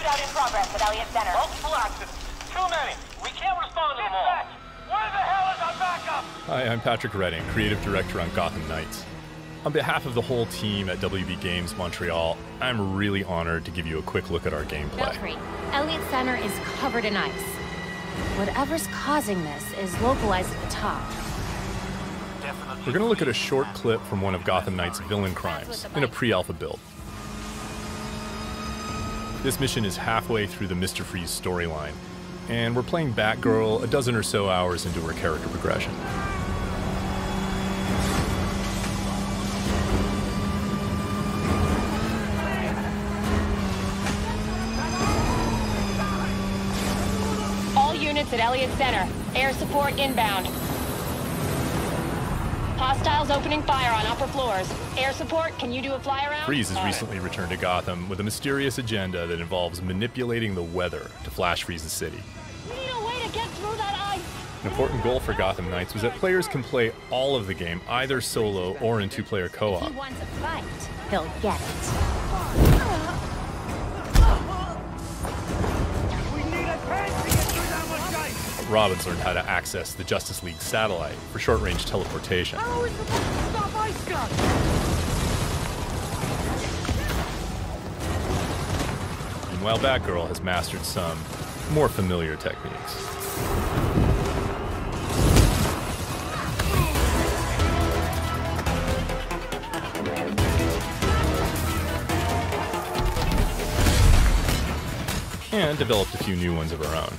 shootout in progress at Elliott Center. Multiple accidents. Too many. We can't respond to them all. Where the hell is our backup? Hi, I'm Patrick Redding, creative director on Gotham Knights. On behalf of the whole team at WB Games Montreal, I'm really honored to give you a quick look at our gameplay. Belfry, Elliott Center is covered in ice. Whatever's causing this is localized at the top. We're going to look at a short clip from one of Gotham Knights' villain crimes in a pre-alpha build. This mission is halfway through the Mr. Freeze storyline, and we're playing Batgirl a dozen or so hours into her character progression. All units at Elliott Center. Air support inbound. Hostiles opening fire on upper floors. Air support, can you do a fly around? Freeze has recently returned to Gotham with a mysterious agenda that involves manipulating the weather to flash freeze the city. We need a way to get through that ice. An important goal for Gotham Knights was that players can play all of the game either solo or in two-player co-op. If he wants a fight, he'll get it. We need a tank to get through that much ice. Robin's learned how to access the Justice League satellite for short-range teleportation. How are we supposed to stop ice guns? Meanwhile, Batgirl has mastered some more familiar techniques. And developed a few new ones of her own.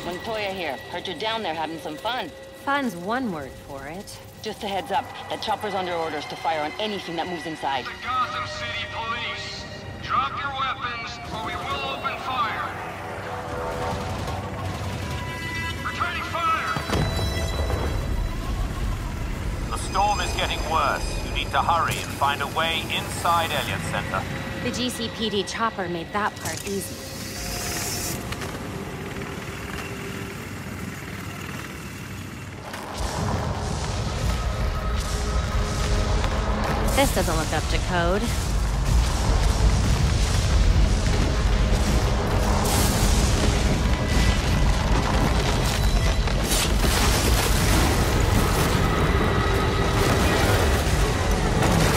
Montoya here. Heard you're down there having some fun. Fun's one word for it. Just a heads up, that chopper's under orders to fire on anything that moves inside. The Gotham City Police. Drop your weapons or we will open fire. Returning fire. The storm is getting worse. You need to hurry and find a way inside Elliott Center. The GCPD chopper made that part easy. This doesn't look up to code.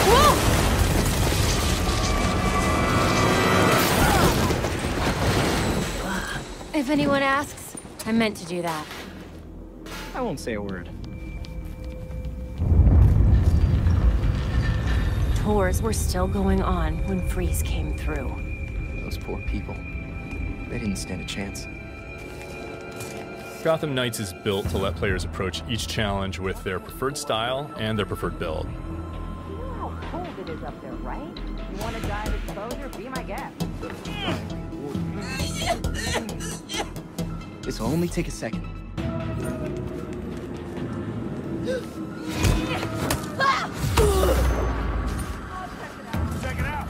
Whoa! If anyone asks, I meant to do that. I won't say a word. Tours were still going on when Freeze came through. Those poor people. They didn't stand a chance. Gotham Knights is built to let players approach each challenge with their preferred style and their preferred build. You know how cold it is up there, right? You want to die of exposure? Be my guest. This'll only take a second. Check it out.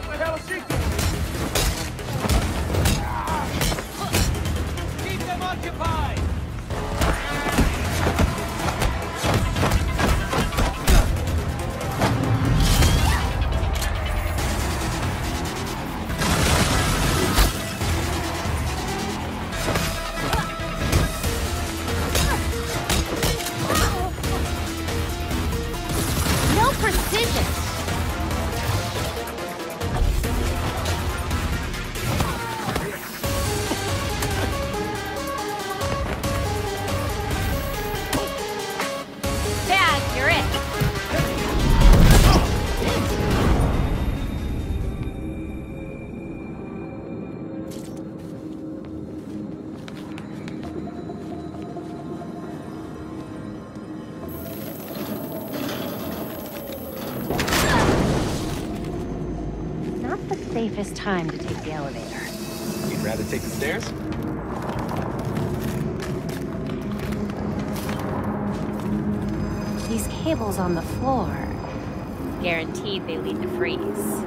What the hell is she doing? Keep them occupied. No precision! Dad, you're it! Not the safest time to take the elevator. You'd rather take the stairs? These cables on the floor. Guaranteed they lead to Freeze.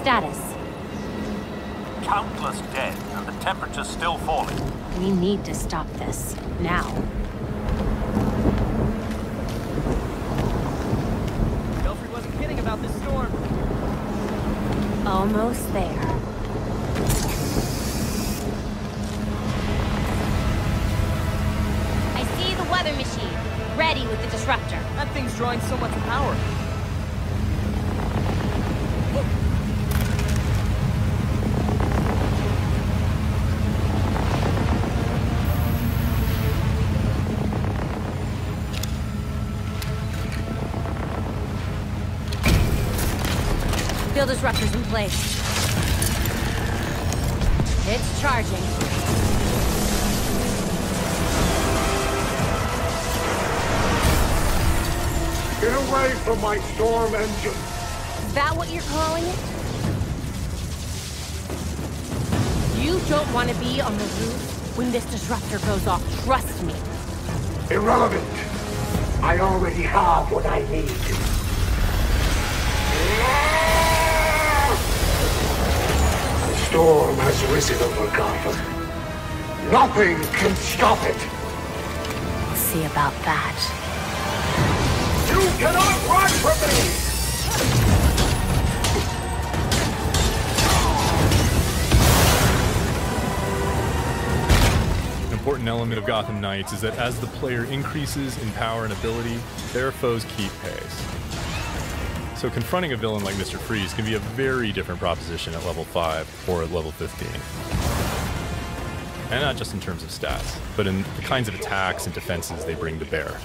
status? Countless dead, and the temperature's still falling. We need to stop this. Now. Belfry wasn't kidding about this storm. Almost there. I see the weather machine. Ready with the disruptor. That thing's drawing so much power. Field disruptors in place. It's charging. Get away from my storm engine! Is that what you're calling it? You don't want to be on the roof when this disruptor goes off, trust me. Irrelevant! I already have what I need. The storm has risen over Gotham. Nothing can stop it! We'll see about that. You cannot run from me! An important element of Gotham Knights is that as the player increases in power and ability, their foes keep pace. So confronting a villain like Mr. Freeze can be a very different proposition at level 5 or at level 15. And not just in terms of stats, but in the kinds of attacks and defenses they bring to bear.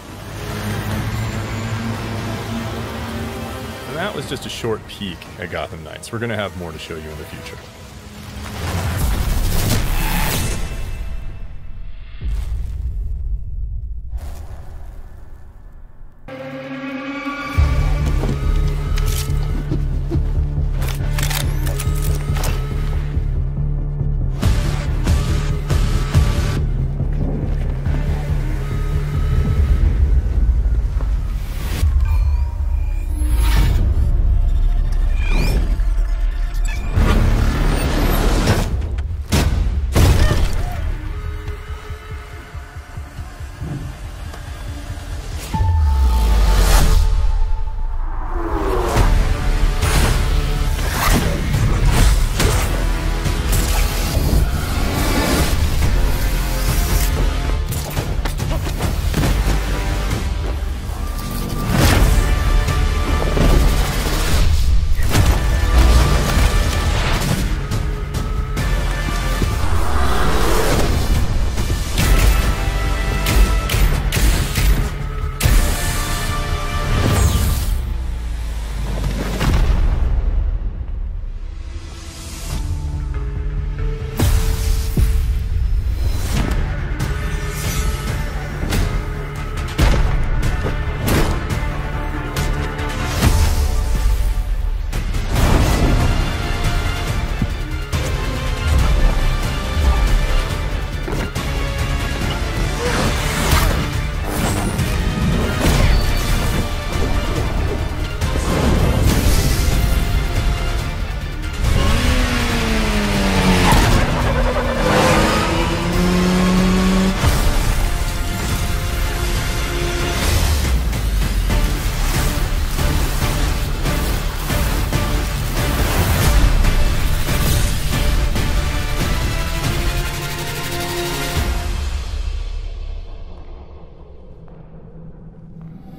And that was just a short peek at Gotham Knights. We're going to have more to show you in the future.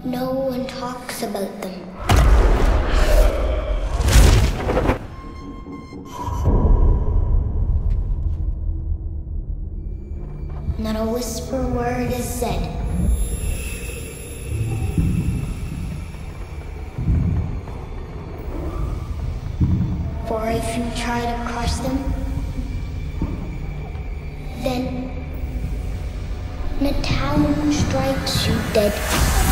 No one talks about them. Not a whisper word is said. For if you try to crush them, then the town strikes you dead.